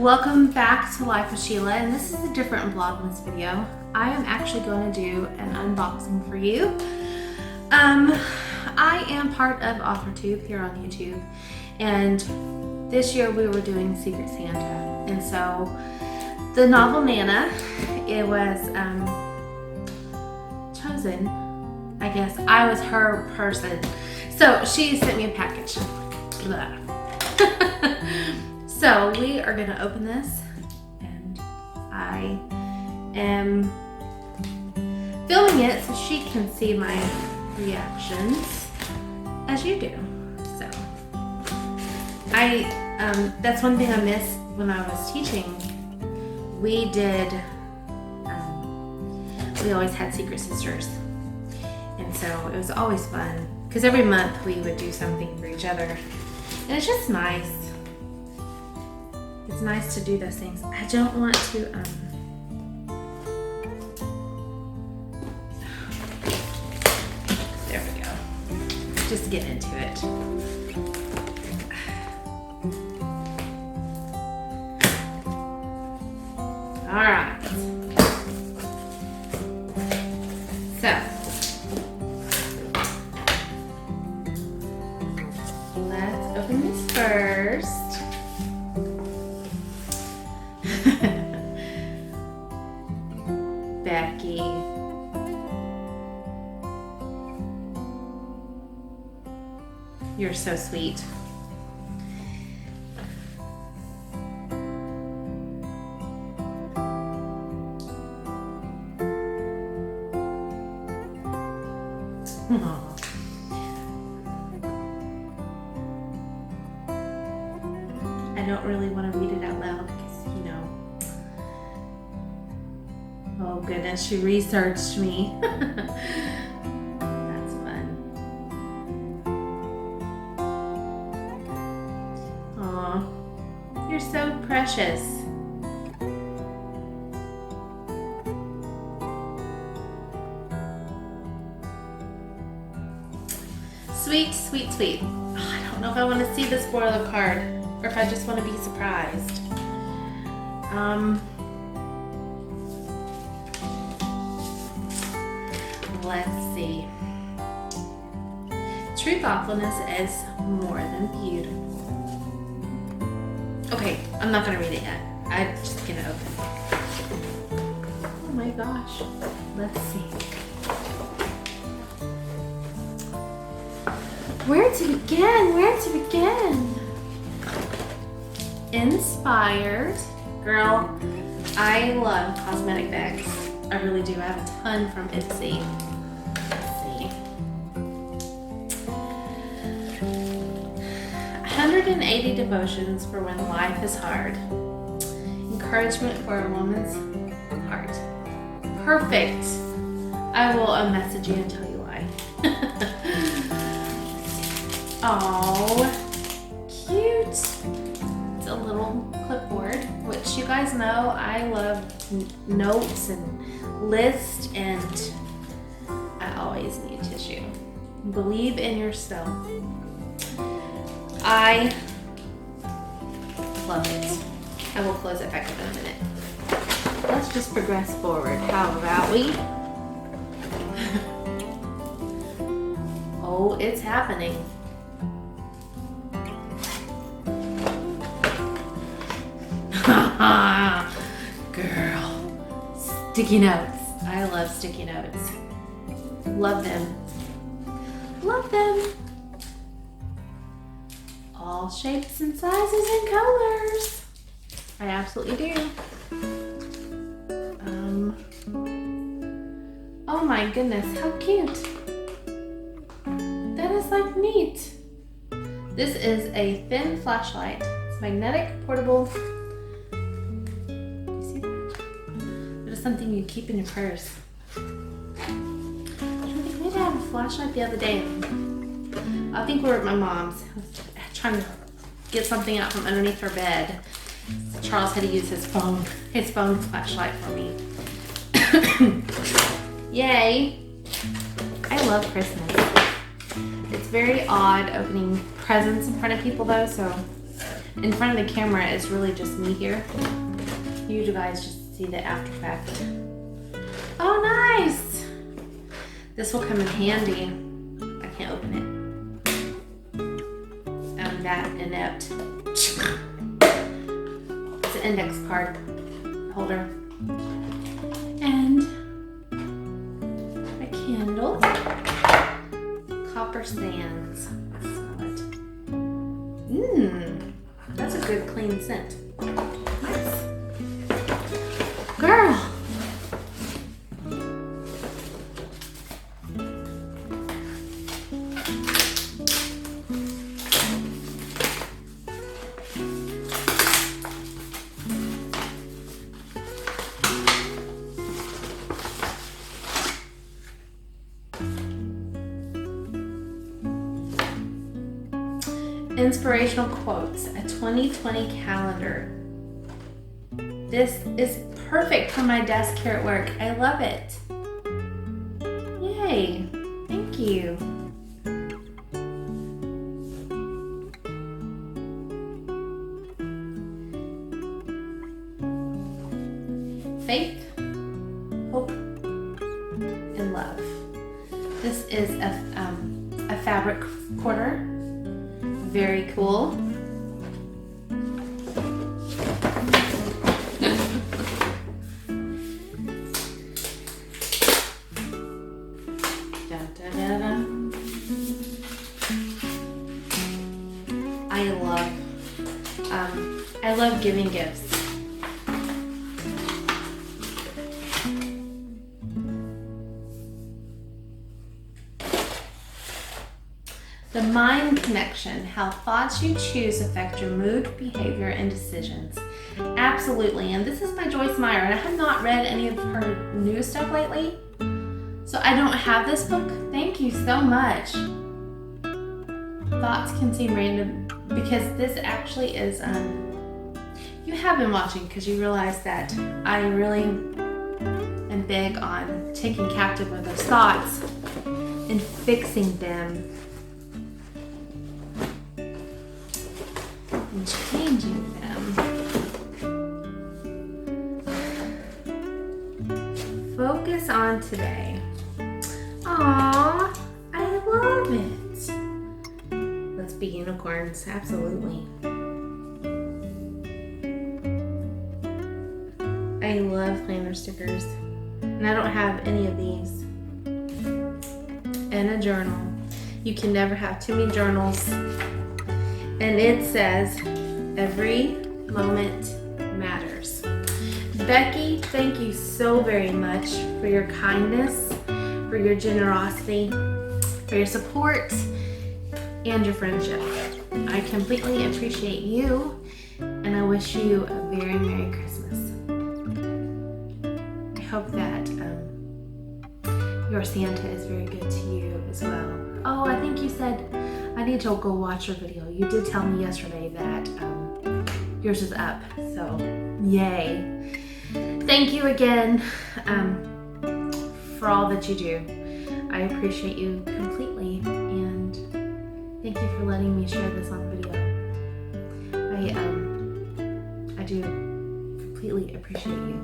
Welcome back to Life with Sheila, and this is a different Vlogmas video. I am actually going to do an unboxing for you. I am part of AUTHORTUBE here on YouTube, and this year we were doing Secret Santa, and so the novel Nana, it was chosen. I guess I was her person, so she sent me a package. Blah. So we are going to open this, and I am filming it so she can see my reactions as you do. So that's one thing I missed when I was teaching. We always had Secret Sisters, and so it was always fun because every month we would do something for each other, and it's just nice. It's nice to do those things. I don't want to, there we go. Just get into it. All right. So, let's open this first. Becky. You're so sweet. Aww. I don't really want to read it out loud because, you know. Oh goodness, she researched me. That's fun. Aw, you're so precious. Sweet, sweet, sweet. Oh, I don't know if I want to see the spoiler card or if I just want to be surprised. Let's see. True thoughtfulness is more than beautiful. Okay, I'm not gonna read it yet. I'm just gonna open it. Oh my gosh. Let's see. Where to begin? Where to begin? Inspired. Girl, I love cosmetic bags. I really do. I have a ton from Ipsy. Let's see. 180 devotions for when life is hard. Encouragement for a woman's heart. Perfect. I will message you and tell you why. Oh, cute. It's a little clipboard, which you guys know I love notes and lists, and I always need tissue. Believe in yourself. I love it. I will close it back up in a minute. Let's just progress forward. How about we? Oh, it's happening. Girl. Sticky notes. I love sticky notes. Love them. Love them. All shapes and sizes and colors. I absolutely do. Oh my goodness, how cute. That is like neat. This is a thin flashlight. It's magnetic, portable. Something you keep in your purse. I think maybe I had a flashlight the other day. I think we were at my mom's. I was trying to get something out from underneath her bed. Charles had to use his phone flashlight for me. Yay! I love Christmas. It's very odd opening presents in front of people though, so in front of the camera, it's really just me here. You guys just see the after fact. Oh, nice! This will come in handy. I can't open it. I'm that inept. It's an index card holder. And a candle. Copper sands. Let's smell it. That's a good clean scent. Nice. Girl. Inspirational quotes, a 2020 calendar. This is perfect for my desk here at work. I love it. Yay. Thank you. Faith, hope, and love. This is a fabric quarter. Very cool. Da, da, da, da. I love giving gifts. The mind connection, how thoughts you choose affect your mood, behavior, and decisions. Absolutely, and this is by Joyce Meyer, and I have not read any of her new stuff lately, so I don't have this book. Thank you so much. Thoughts can seem random, because this actually is, you have been watching because you realize that I really am big on taking captive of those thoughts and fixing them. And changing them. Focus on today. Aww, I love it. Let's be unicorns, absolutely. I love planner stickers, and I don't have any of these. And a journal. You can never have too many journals. And it says, every moment matters. Becky, thank you so very much for your kindness, for your generosity, for your support, and your friendship. I completely appreciate you, and I wish you a very Merry Christmas. I hope that your Santa is very good to you as well. Oh, I think you said I need to go watch your video. You did tell me yesterday that yours is up, so yay. Thank you again for all that you do. I appreciate you completely, and thank you for letting me share this on video. I do completely appreciate you.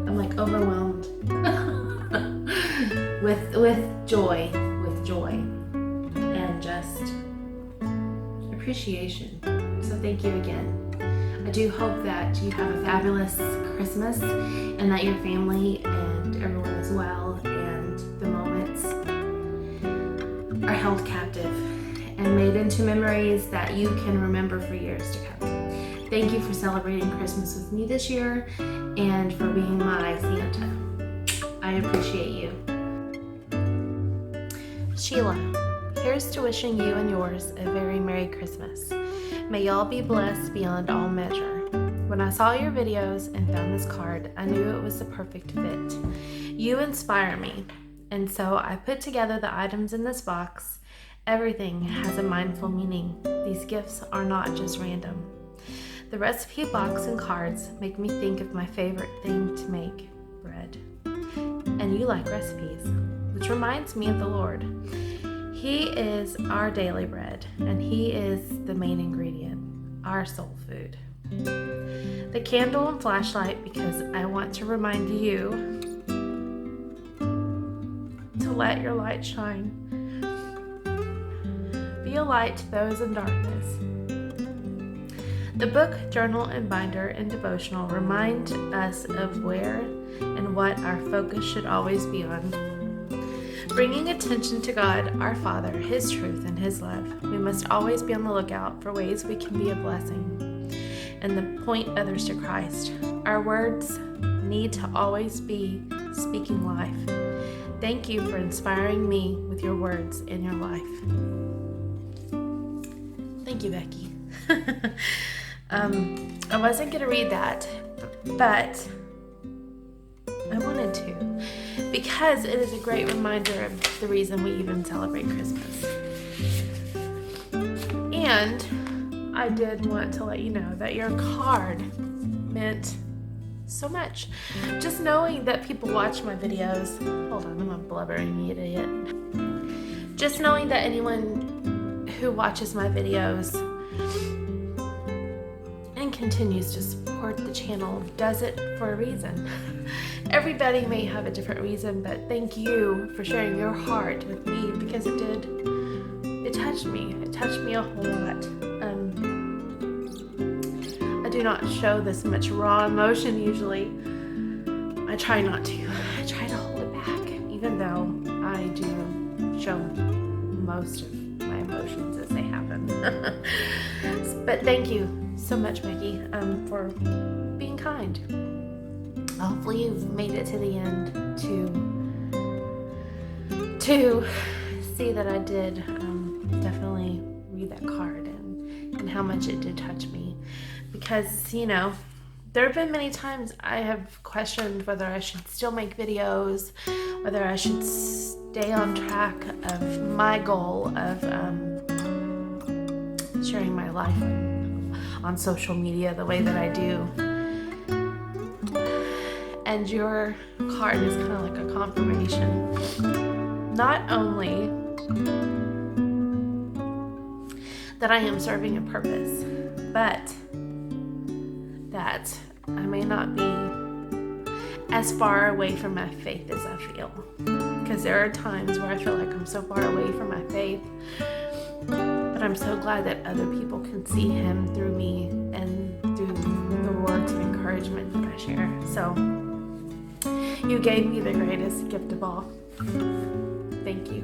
I'm like overwhelmed with joy, and just appreciation. So thank you again. I do hope that you have a fabulous Christmas, and that your family and everyone is well, and the moments are held captive and made into memories that you can remember for years to come. Thank you for celebrating Christmas with me this year, and for being my Santa. I appreciate you. Sheila, here's to wishing you and yours a very Merry Christmas. May y'all be blessed beyond all measure. When I saw your videos and found this card, I knew it was the perfect fit. You inspire me, and so I put together the items in this box. Everything has a mindful meaning. These gifts are not just random. The recipe box and cards make me think of my favorite thing to make, bread. And you like recipes, which reminds me of the Lord. He is our daily bread, and He is the main ingredient, our soul food. The candle and flashlight, because I want to remind you to let your light shine. Be a light to those in darkness. The book, journal, and binder and devotional remind us of where and what our focus should always be on. Bringing attention to God, our Father, His truth, and His love. We must always be on the lookout for ways we can be a blessing and to point others to Christ. Our words need to always be speaking life. Thank you for inspiring me with your words in your life. Thank you, Becky. I wasn't going to read that, but I wanted to, because it is a great reminder of the reason we even celebrate Christmas. And I did want to let you know that your card meant so much. Just knowing that people watch my videos. Hold on, I'm a blubbering idiot. Just knowing that anyone who watches my videos and continues to support the channel does it for a reason. Everybody may have a different reason, but thank you for sharing your heart with me, because it did. It touched me. It touched me a whole lot. I do not show this much raw emotion usually. I try not to. I try to hold it back, even though I do show most of my emotions as they happen. But thank you so much, Becky, for being kind. Hopefully you've made it to the end to see that I did definitely read that card and how much it did touch me. Because, you know, there have been many times I have questioned whether I should still make videos, whether I should stay on track of my goal of sharing my life on social media the way that I do. And your card is kind of like a confirmation. Not only that I am serving a purpose, but that I may not be as far away from my faith as I feel. Because there are times where I feel like I'm so far away from my faith, but I'm so glad that other people can see Him through me and through the words of encouragement that I share. So you gave me the greatest gift of all. Thank you.